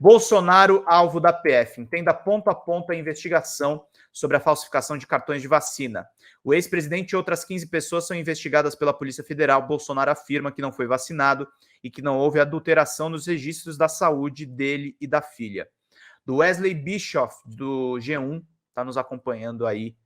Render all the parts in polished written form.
Bolsonaro, alvo da PF. Entenda ponto a ponto a investigação sobre a falsificação de cartões de vacina. O ex-presidente e outras 15 pessoas são investigadas pela Polícia Federal. Bolsonaro afirma que não foi vacinado e que não houve adulteração nos registros da saúde dele e da filha. Do Wesley Bischoff, do G1, está nos acompanhando aí.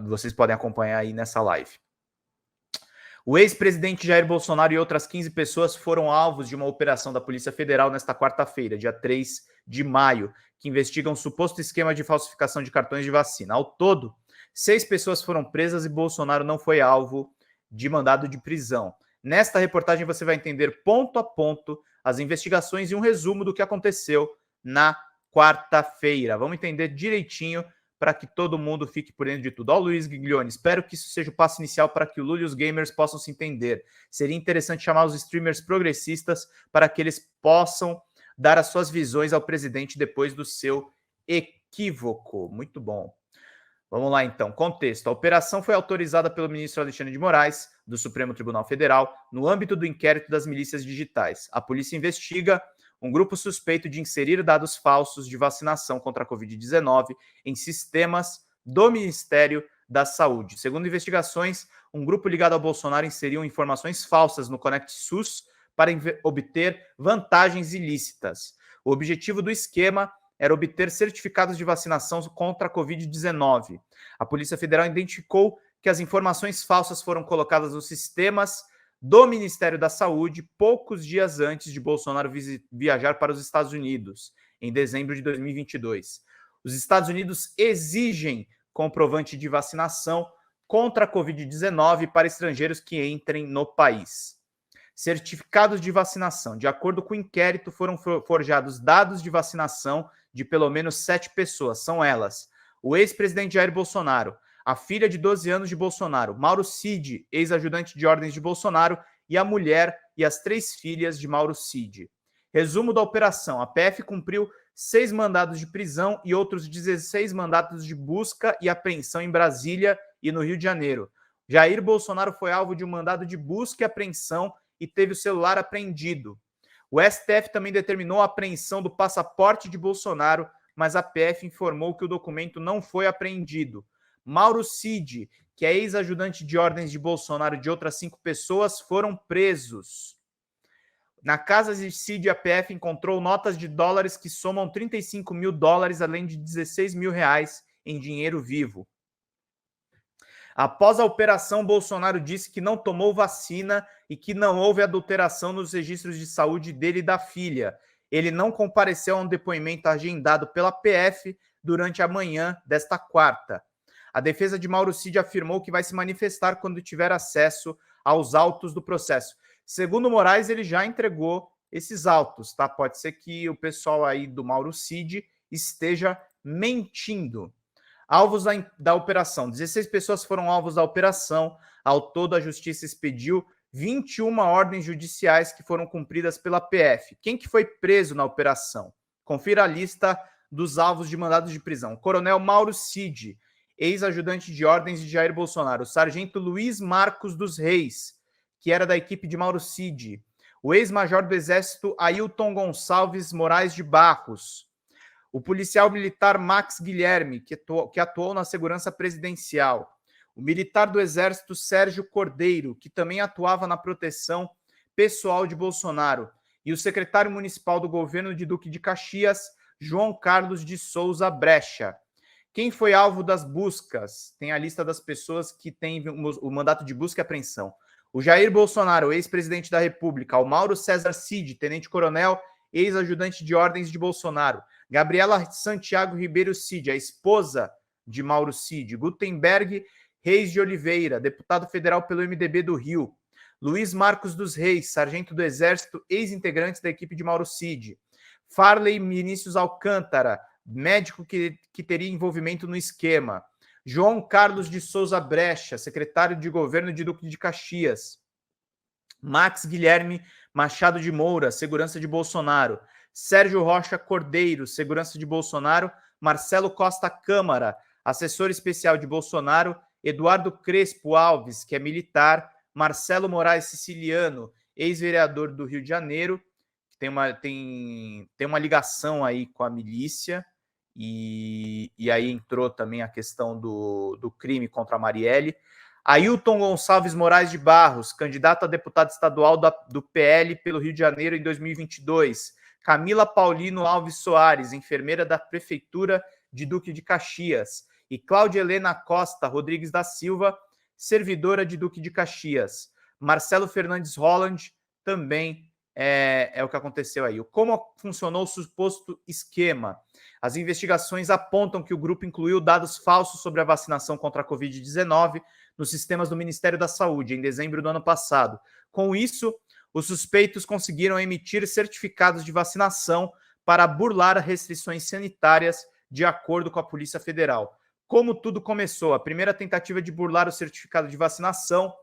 Vocês podem acompanhar aí nessa live. O ex-presidente Jair Bolsonaro e outras 15 pessoas foram alvos de uma operação da Polícia Federal nesta quarta-feira, dia 3 de maio, que investiga um suposto esquema de falsificação de cartões de vacina. Ao todo, 6 pessoas foram presas e Bolsonaro não foi alvo de mandado de prisão. Nesta reportagem você vai entender ponto a ponto as investigações e um resumo do que aconteceu na quarta-feira. Vamos entender direitinho para que todo mundo fique por dentro de tudo. Ó, Luiz Giglione, espero que isso seja o passo inicial para que o Lula e os gamers possam se entender. Seria interessante chamar os streamers progressistas para que eles possam dar as suas visões ao presidente depois do seu equívoco. Muito bom. Vamos lá, então. Contexto. A operação foi autorizada pelo ministro Alexandre de Moraes, do Supremo Tribunal Federal, no âmbito do inquérito das milícias digitais. A polícia investiga um grupo suspeito de inserir dados falsos de vacinação contra a Covid-19 em sistemas do Ministério da Saúde. Segundo investigações, um grupo ligado ao Bolsonaro inseriu informações falsas no Conect SUS para obter vantagens ilícitas. O objetivo do esquema era obter certificados de vacinação contra a Covid-19. A Polícia Federal identificou que as informações falsas foram colocadas nos sistemas do Ministério da Saúde poucos dias antes de Bolsonaro viajar para os Estados Unidos, em dezembro de 2022. Os Estados Unidos exigem comprovante de vacinação contra a Covid-19 para estrangeiros que entrem no país. Certificados de vacinação. De acordo com o inquérito, foram forjados dados de vacinação de pelo menos 7 pessoas. São elas: o ex-presidente Jair Bolsonaro, a filha de 12 anos de Bolsonaro, Mauro Cid, ex-ajudante de ordens de Bolsonaro, e a mulher e as 3 filhas de Mauro Cid. Resumo da operação: a PF cumpriu 6 mandados de prisão e outros 16 mandados de busca e apreensão em Brasília e no Rio de Janeiro. Jair Bolsonaro foi alvo de um mandado de busca e apreensão e teve o celular apreendido. O STF também determinou a apreensão do passaporte de Bolsonaro, mas a PF informou que o documento não foi apreendido. Mauro Cid, que é ex-ajudante de ordens de Bolsonaro e de outras 5 pessoas, foram presos. Na casa de Cid, a PF encontrou notas de dólares que somam 35 mil dólares, além de 16 mil reais em dinheiro vivo. Após a operação, Bolsonaro disse que não tomou vacina e que não houve adulteração nos registros de saúde dele e da filha. Ele não compareceu a um depoimento agendado pela PF durante a manhã desta quarta. A defesa de Mauro Cid afirmou que vai se manifestar quando tiver acesso aos autos do processo. Segundo Moraes, ele já entregou esses autos, tá? Pode ser que o pessoal aí do Mauro Cid esteja mentindo. Alvos da operação. 16 pessoas foram alvos da operação. Ao todo, a Justiça expediu 21 ordens judiciais que foram cumpridas pela PF. Quem que foi preso na operação? Confira a lista dos alvos de mandados de prisão. Coronel Mauro Cid, ex-ajudante de ordens de Jair Bolsonaro. Sargento Luiz Marcos dos Reis, que era da equipe de Mauro Cid. O ex-major do Exército Ailton Gonçalves Moraes de Barros. O policial militar Max Guilherme, que atuou na segurança presidencial. O militar do Exército Sérgio Cordeiro, que também atuava na proteção pessoal de Bolsonaro. E o secretário municipal do governo de Duque de Caxias, João Carlos de Souza Brecha. Quem foi alvo das buscas? Tem a lista das pessoas que têm o mandato de busca e apreensão. O Jair Bolsonaro, ex-presidente da República. O Mauro César Cid, tenente-coronel, ex-ajudante de ordens de Bolsonaro. Gabriela Santiago Ribeiro Cid, a esposa de Mauro Cid. Gutenberg Reis de Oliveira, deputado federal pelo MDB do Rio. Luiz Marcos dos Reis, sargento do Exército, ex-integrante da equipe de Mauro Cid. Farley Vinícius Alcântara, médico que teria envolvimento no esquema. João Carlos de Souza Brecha, secretário de governo de Duque de Caxias. Max Guilherme Machado de Moura, segurança de Bolsonaro. Sérgio Rocha Cordeiro, segurança de Bolsonaro. Marcelo Costa Câmara, assessor especial de Bolsonaro. Eduardo Crespo Alves, que é militar. Marcelo Moraes Siciliano, ex-vereador do Rio de Janeiro, tem uma ligação aí com a milícia, e aí entrou também a questão do crime contra a Marielle. Ailton Gonçalves Moraes de Barros, candidato a deputado estadual do PL pelo Rio de Janeiro em 2022. Camila Paulino Alves Soares, enfermeira da Prefeitura de Duque de Caxias. E Cláudia Helena Costa Rodrigues da Silva, servidora de Duque de Caxias. Marcelo Fernandes Holland também é o que aconteceu aí. Como funcionou o suposto esquema? As investigações apontam que o grupo incluiu dados falsos sobre a vacinação contra a Covid-19 nos sistemas do Ministério da Saúde, em dezembro do ano passado. Com isso, os suspeitos conseguiram emitir certificados de vacinação para burlar restrições sanitárias, de acordo com a Polícia Federal. Como tudo começou? A primeira tentativa de burlar o certificado de vacinação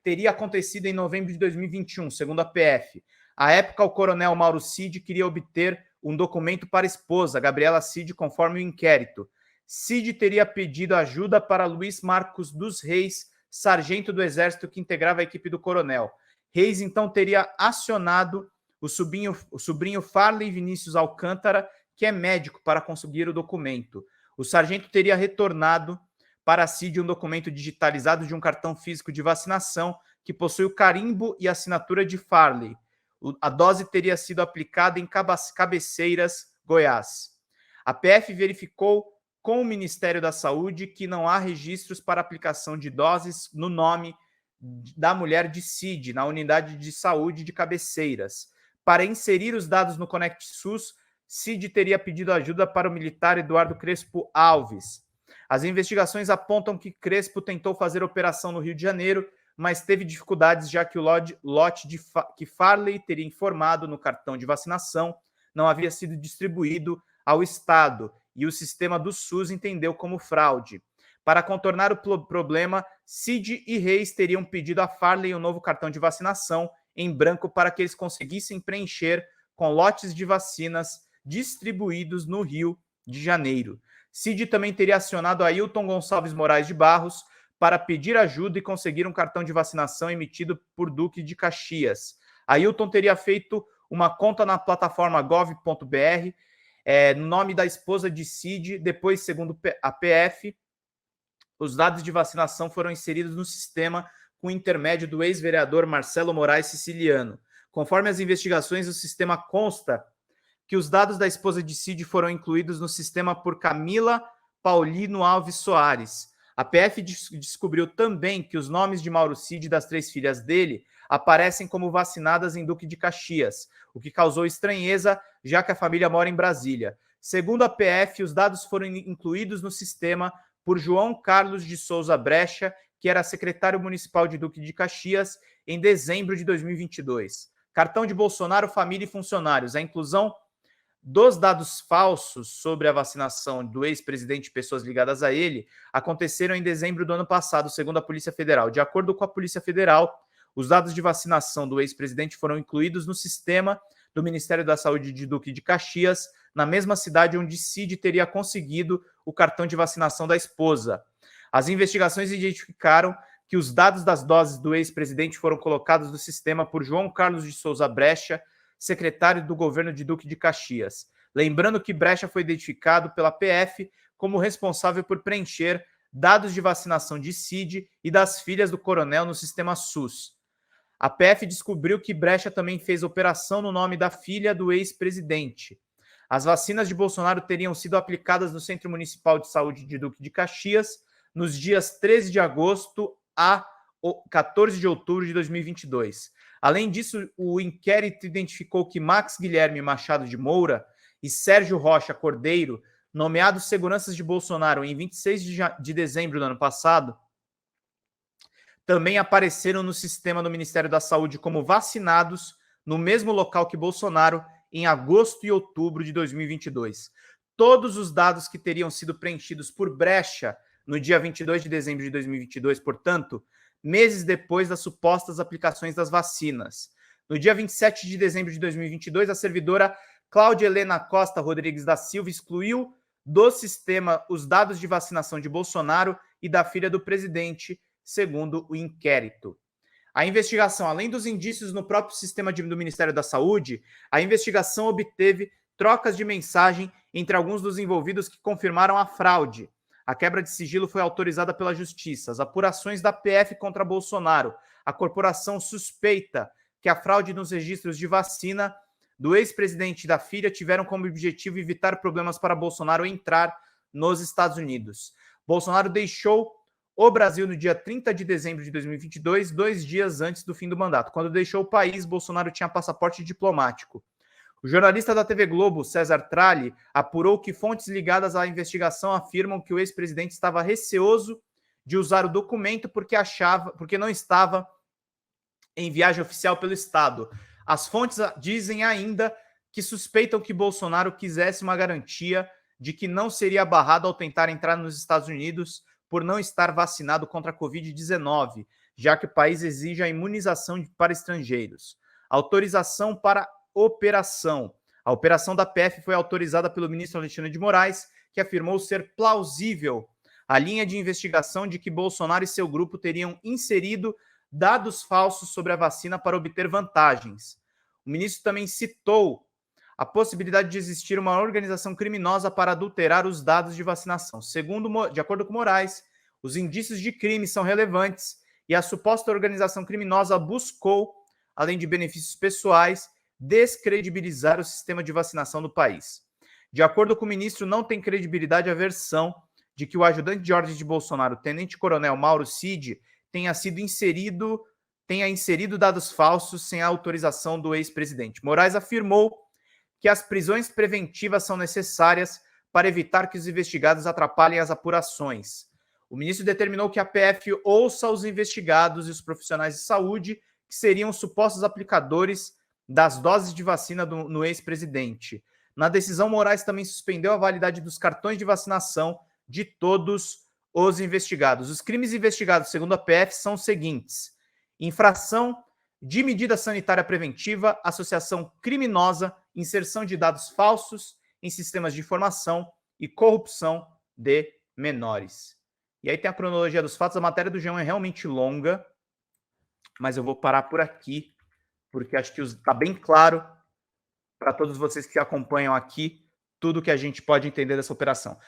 teria acontecido em novembro de 2021, segundo a PF. À época, o coronel Mauro Cid queria obter um documento para a esposa, Gabriela Cid, conforme o inquérito. Cid teria pedido ajuda para Luiz Marcos dos Reis, sargento do Exército que integrava a equipe do coronel. Reis, então, teria acionado o sobrinho Farley Vinícius Alcântara, que é médico, para conseguir o documento. O sargento teria retornado para Cid um documento digitalizado de um cartão físico de vacinação que possui o carimbo e assinatura de Farley. A dose teria sido aplicada em Cabeceiras, Goiás. A PF verificou com o Ministério da Saúde que não há registros para aplicação de doses no nome da mulher de Cid, na unidade de saúde de Cabeceiras. Para inserir os dados no Conect SUS, Cid teria pedido ajuda para o militar Eduardo Crespo Alves. As investigações apontam que Crespo tentou fazer operação no Rio de Janeiro, mas teve dificuldades, já que o lote que Farley teria informado no cartão de vacinação não havia sido distribuído ao Estado, e o sistema do SUS entendeu como fraude. Para contornar o problema, Cid e Reis teriam pedido a Farley um novo cartão de vacinação em branco para que eles conseguissem preencher com lotes de vacinas distribuídos no Rio de Janeiro. Cid também teria acionado Ailton Gonçalves Moraes de Barros para pedir ajuda e conseguir um cartão de vacinação emitido por Duque de Caxias. Ailton teria feito uma conta na plataforma gov.br, no nome da esposa de Cid. Depois, segundo a PF, os dados de vacinação foram inseridos no sistema com intermédio do ex-vereador Marcelo Moraes Siciliano. Conforme as investigações, o sistema consta que os dados da esposa de Cid foram incluídos no sistema por Camila Paulino Alves Soares. A PF descobriu também que os nomes de Mauro Cid e das 3 filhas dele aparecem como vacinadas em Duque de Caxias, o que causou estranheza, já que a família mora em Brasília. Segundo a PF, os dados foram incluídos no sistema por João Carlos de Souza Brecha, que era secretário municipal de Duque de Caxias, em dezembro de 2022. Cartão de Bolsonaro, família e funcionários. A inclusão dos dados falsos sobre a vacinação do ex-presidente e pessoas ligadas a ele aconteceram em dezembro do ano passado, segundo a Polícia Federal. De acordo com a Polícia Federal, os dados de vacinação do ex-presidente foram incluídos no sistema do Ministério da Saúde de Duque de Caxias, na mesma cidade onde Cid teria conseguido o cartão de vacinação da esposa. As investigações identificaram que os dados das doses do ex-presidente foram colocados no sistema por João Carlos de Souza Brecha, secretário do governo de Duque de Caxias. Lembrando que Brecha foi identificado pela PF como responsável por preencher dados de vacinação de Cid e das filhas do coronel no sistema SUS. A PF descobriu que Brecha também fez operação no nome da filha do ex-presidente. As vacinas de Bolsonaro teriam sido aplicadas no Centro Municipal de Saúde de Duque de Caxias nos dias 13 de agosto a 14 de outubro de 2022. Além disso, o inquérito identificou que Max Guilherme Machado de Moura e Sérgio Rocha Cordeiro, nomeados seguranças de Bolsonaro em 26 de dezembro do ano passado, também apareceram no sistema do Ministério da Saúde como vacinados no mesmo local que Bolsonaro em agosto e outubro de 2022. Todos os dados que teriam sido preenchidos por Brecha no dia 22 de dezembro de 2022, portanto, meses depois das supostas aplicações das vacinas. No dia 27 de dezembro de 2022, a servidora Cláudia Helena Costa Rodrigues da Silva excluiu do sistema os dados de vacinação de Bolsonaro e da filha do presidente, segundo o inquérito. A investigação, além dos indícios no próprio sistema do Ministério da Saúde, a investigação obteve trocas de mensagem entre alguns dos envolvidos que confirmaram a fraude. A quebra de sigilo foi autorizada pela Justiça. As apurações da PF contra Bolsonaro. A corporação suspeita que a fraude nos registros de vacina do ex-presidente e da filha tiveram como objetivo evitar problemas para Bolsonaro entrar nos Estados Unidos. Bolsonaro deixou o Brasil no dia 30 de dezembro de 2022, 2 dias antes do fim do mandato. Quando deixou o país, Bolsonaro tinha passaporte diplomático. O jornalista da TV Globo, César Tralli, apurou que fontes ligadas à investigação afirmam que o ex-presidente estava receoso de usar o documento porque não estava em viagem oficial pelo Estado. As fontes dizem ainda que suspeitam que Bolsonaro quisesse uma garantia de que não seria barrado ao tentar entrar nos Estados Unidos por não estar vacinado contra a Covid-19, já que o país exige a imunização para estrangeiros. Autorização para operação. A operação da PF foi autorizada pelo ministro Alexandre de Moraes, que afirmou ser plausível a linha de investigação de que Bolsonaro e seu grupo teriam inserido dados falsos sobre a vacina para obter vantagens. O ministro também citou a possibilidade de existir uma organização criminosa para adulterar os dados de vacinação. De acordo com Moraes, os indícios de crime são relevantes e a suposta organização criminosa buscou, além de benefícios pessoais, descredibilizar o sistema de vacinação do país. De acordo com o ministro, não tem credibilidade a versão de que o ajudante de ordem de Bolsonaro, tenente-coronel Mauro Cid, tenha inserido dados falsos sem a autorização do ex-presidente. Moraes afirmou que as prisões preventivas são necessárias para evitar que os investigados atrapalhem as apurações. O ministro determinou que a PF ouça os investigados e os profissionais de saúde que seriam supostos aplicadores das doses de vacina no ex-presidente. Na decisão, Moraes também suspendeu a validade dos cartões de vacinação de todos os investigados. Os crimes investigados, segundo a PF, são os seguintes: infração de medida sanitária preventiva, associação criminosa, inserção de dados falsos em sistemas de informação e corrupção de menores. E aí tem a cronologia dos fatos. A matéria do G1 é realmente longa, mas eu vou parar por aqui, porque acho que está bem claro para todos vocês que acompanham aqui tudo que a gente pode entender dessa operação.